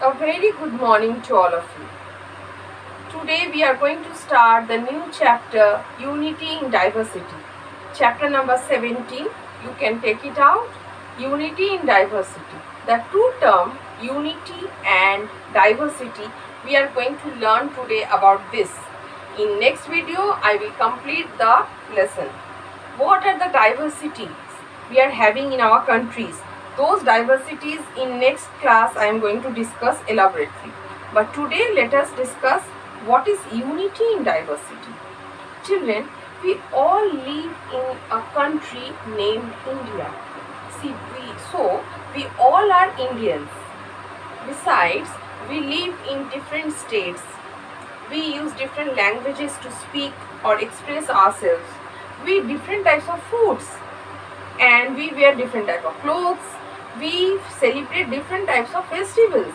A very good morning to all of you. Today we are going to start the new chapter Unity in Diversity. Chapter number 17. You can take it out. Unity in Diversity. The two term unity and diversity we are going to learn today about this. In next video I will complete the lesson. What are the diversities we are having in our countries? Those diversities in next class I am going to discuss elaborately. But today let us discuss what is unity in diversity. Children, we all live in a country named India. We all are Indians. Besides, we live in different states. We use different languages to speak or express ourselves. We eat different types of foods and we wear different type of clothes. We celebrate different types of festivals.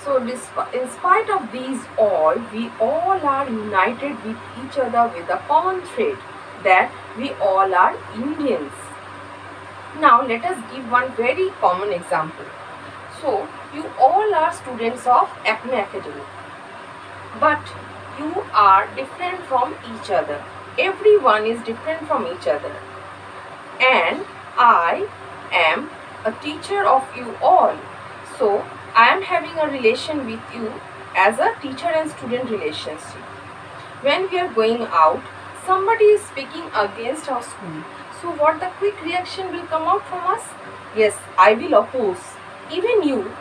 So in spite of these all, we all are united with each other with a common thread that we all are Indians. Now let us give one very common example. So you all are students of Acme Academy, but you are different from each other. Everyone is different from each other. And I am a teacher of you all. So I am having a relation with you as a teacher and student relationship. When we are going out, somebody is speaking against our school. So what the quick reaction will come out from us? Yes, I will oppose. Even you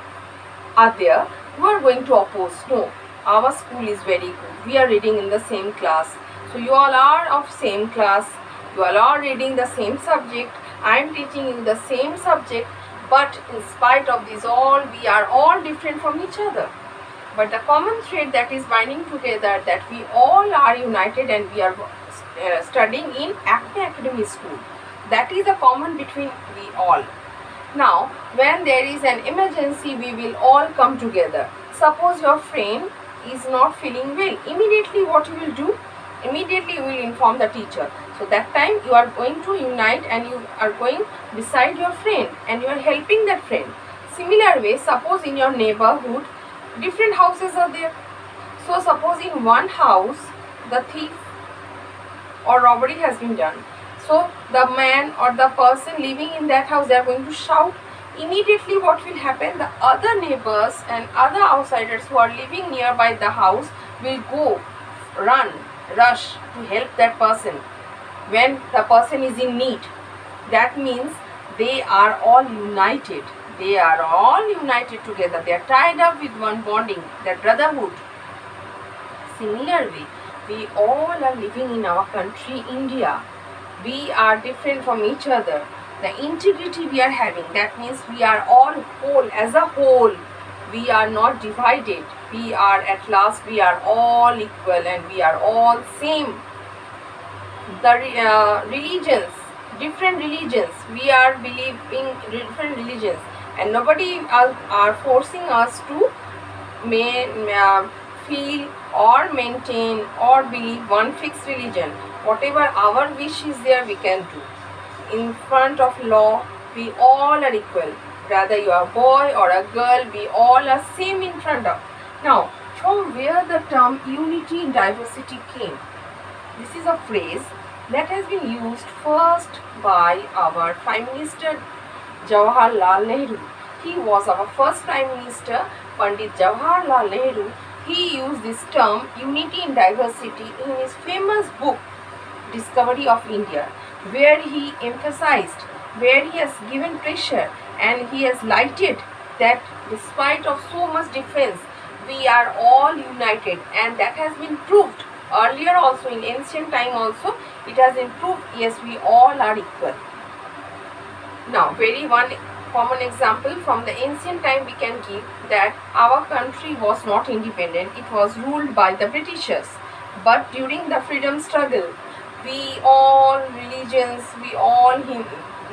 are there who are going to oppose. No, our school is very good. We are reading in the same class. So you all are of same class. You all are reading the same subject. I am teaching you the same subject. But in spite of this all, we are all different from each other. But the common thread that is binding together, that we all are united and we are studying in Acme Academy School. That is the common between we all. Now, when there is an emergency, we will all come together. Suppose your friend is not feeling well. Immediately what you will do? Immediately you will inform the teacher. So that time you are going to unite and you are going beside your friend and you are helping that friend. Similar way, suppose in your neighborhood, different houses are there. So suppose in one house, the thief or robbery has been done. So the man or the person living in that house, they are going to shout. Immediately what will happen? The other neighbors and other outsiders who are living nearby the house will go, rush to help that person when the person is in need. That means they are all united. They are all united together. They are tied up with one bonding, that brotherhood. Similar way, we all are living in our country, India. We are different from each other. The integrity we are having, that means we are all whole as a whole. We are not divided. We are at last, we are all equal and we are all same. The religions, different religions, we are believing different religions and nobody are forcing us to feel or maintain or believe one fixed religion. Whatever our wish is there, we can do. In front of law, we all are equal. Whether you are a boy or a girl, we all are same in front of. Now, from where the term unity in diversity came? This is a phrase that has been used first by our Prime Minister Jawaharlal Nehru. He was our first Prime Minister, Pandit Jawaharlal Nehru. He used this term unity in diversity in his famous book Discovery of India, where he emphasized, where he has given pressure and he has lighted that despite of so much difference, we are all united, and that has been proved earlier also in ancient time also. It has been proved, yes, we all are equal. Now, very one common example from the ancient time we can give, that our country was not independent, it was ruled by the Britishers. But during the freedom struggle, we all religions, we all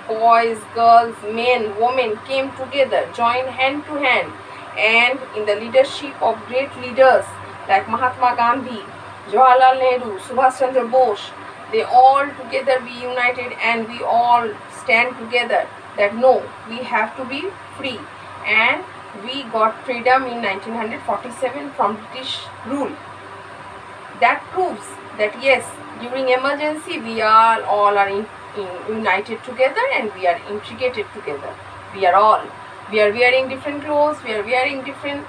boys, girls, men, women came together, joined hand to hand, and in the leadership of great leaders like Mahatma Gandhi, Jawaharlal Nehru, Subhash Chandra Bose, they all together be united and we all stand together that no, we have to be free and we got freedom in 1947 from British rule. That proves that yes, during emergency we are all are united together and we are integrated together. We are all. We are wearing different clothes. We are wearing different.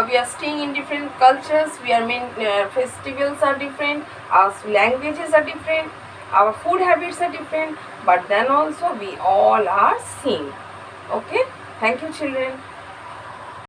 We are staying in different cultures. We are festivals are different. Our languages are different. Our food habits are different. But then also we all are same. Okay. Thank you, children.